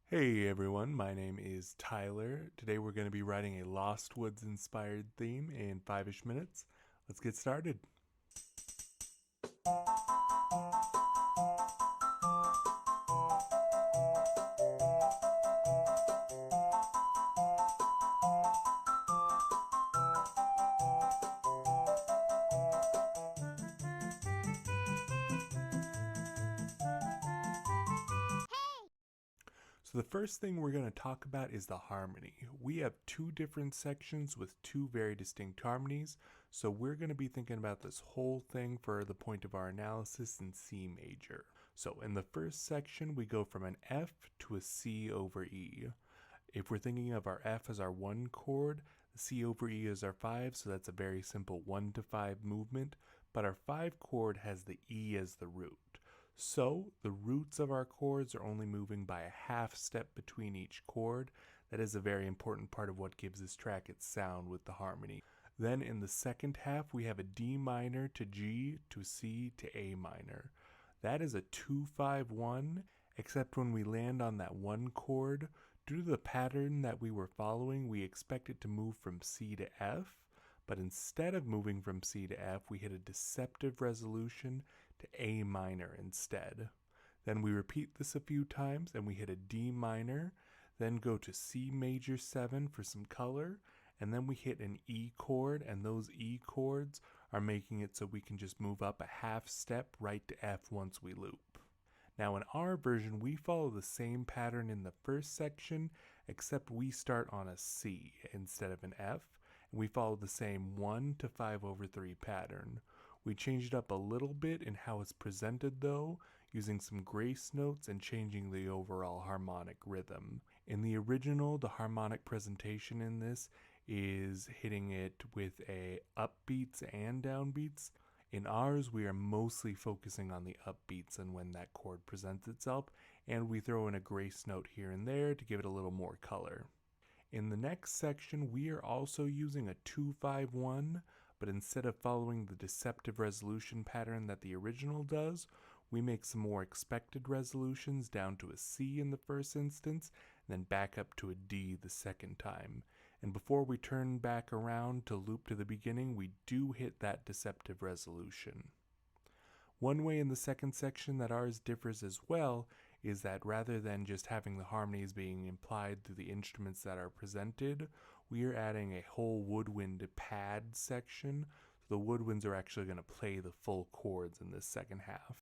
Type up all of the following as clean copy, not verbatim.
Hey everyone, my name is Tyler. Today we're going to be writing a Lost Woods inspired theme in 5-ish minutes. Let's get started. So the first thing we're going to talk about is the harmony. We have two different sections with two very distinct harmonies, so we're going to be thinking about this whole thing for the point of our analysis in C major. So in the first section, we go from an F to a C over E. If we're thinking of our F as our 1 chord, the C over E is our 5, so that's a very simple 1 to 5 movement, but our 5 chord has the E as the root. So the roots of our chords are only moving by a half step between each chord. That is a very important part of what gives this track its sound with the harmony. Then in the second half, we have a D minor to G to C to A minor. That is a 2-5-1, except when we land on that 1 chord, due to the pattern that we were following, we expect it to move from C to F, but instead of moving from C to F, we hit a deceptive resolution to A minor instead. Then we repeat this a few times and we hit a D minor, then go to C major 7 for some color, and then we hit an E chord, and those E chords are making it so we can just move up a half step right to F once we loop. Now in our version, we follow the same pattern in the first section, except we start on a C instead of an F, and we follow the same 1 to 5 over 3 pattern. We changed up a little bit in how it's presented though, using some grace notes and changing the overall harmonic rhythm. In the original, the harmonic presentation in this is hitting it with a upbeats and downbeats. In ours, we are mostly focusing on the upbeats and when that chord presents itself, and we throw in a grace note here and there to give it a little more color. In the next section, we are also using a 2-5-1, but instead of following the deceptive resolution pattern that the original does, we make some more expected resolutions down to a C in the first instance, and then back up to a D the second time. And before we turn back around to loop to the beginning, we do hit that deceptive resolution. One way in the second section that ours differs as well is that rather than just having the harmonies being implied through the instruments that are presented, we are adding a whole woodwind pad section. So the woodwinds are actually going to play the full chords in this second half.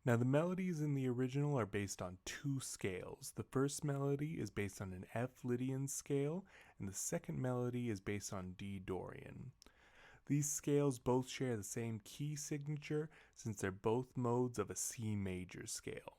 Now the melodies in the original are based on two scales. The first melody is based on an F Lydian scale, and the second melody is based on D Dorian. These scales both share the same key signature since they're both modes of a C major scale.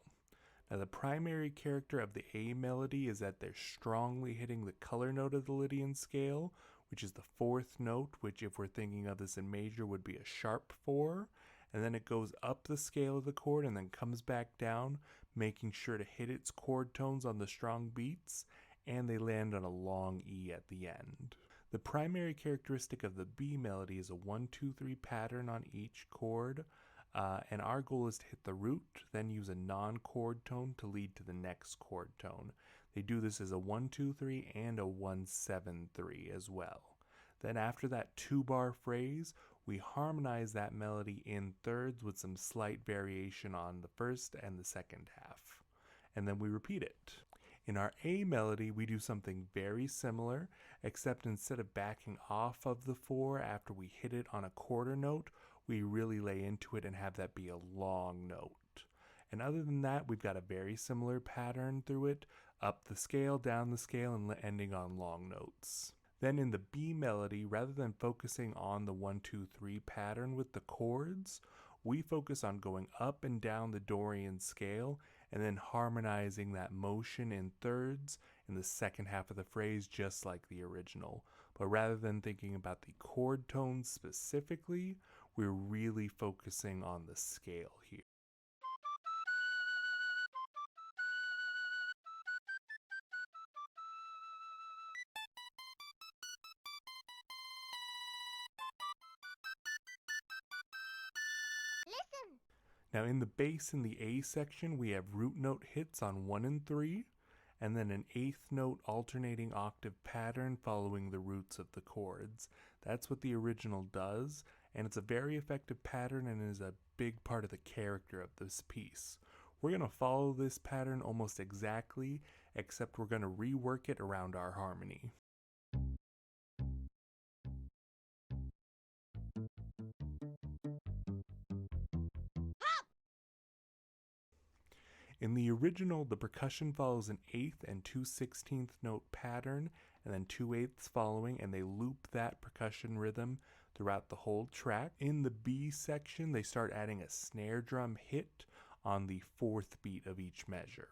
Now the primary character of the A melody is that they're strongly hitting the color note of the Lydian scale, which is the 4th note, which if we're thinking of this in major would be a sharp 4, and then it goes up the scale of the chord and then comes back down, making sure to hit its chord tones on the strong beats, and they land on a long E at the end. The primary characteristic of the B melody is a 1-2-3 pattern on each chord, and our goal is to hit the root, then use a non-chord tone to lead to the next chord tone. They do this as a 1-2-3 and a 1-7-3 as well. Then after that 2-bar phrase, we harmonize that melody in thirds with some slight variation on the first and the second half. And then we repeat it. In our A melody, we do something very similar, except instead of backing off of the 4 after we hit it on a quarter note, we really lay into it and have that be a long note. And other than that, we've got a very similar pattern through it, up the scale, down the scale, and ending on long notes. Then in the B melody, rather than focusing on the 1-2-3 pattern with the chords, we focus on going up and down the Dorian scale and then harmonizing that motion in thirds in the second half of the phrase, just like the original. But rather than thinking about the chord tones specifically, we're really focusing on the scale here. Now in the bass in the A section, we have root note hits on 1 and 3, and then an 8th note alternating octave pattern following the roots of the chords. That's what the original does, and it's a very effective pattern and is a big part of the character of this piece. We're going to follow this pattern almost exactly, except we're going to rework it around our harmony. In the original, the percussion follows an 8th and 2/16 note pattern, and then 2/8 following, and they loop that percussion rhythm throughout the whole track. In the B section, they start adding a snare drum hit on the 4th beat of each measure.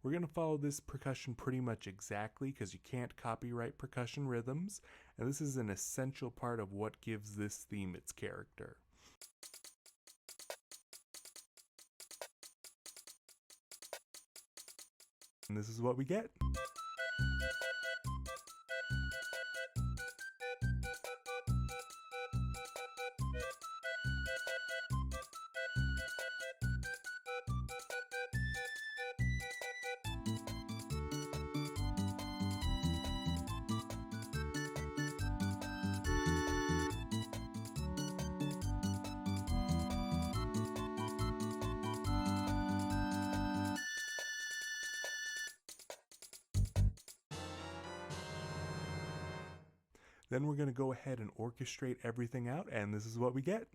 We're going to follow this percussion pretty much exactly because you can't copyright percussion rhythms, and this is an essential part of what gives this theme its character. And this is what we get. Then we're going to go ahead and orchestrate everything out, and this is what we get.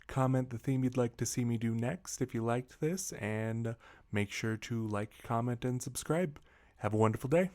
Comment the theme you'd like to see me do next if you liked this, and make sure to like, comment, and subscribe. Have a wonderful day.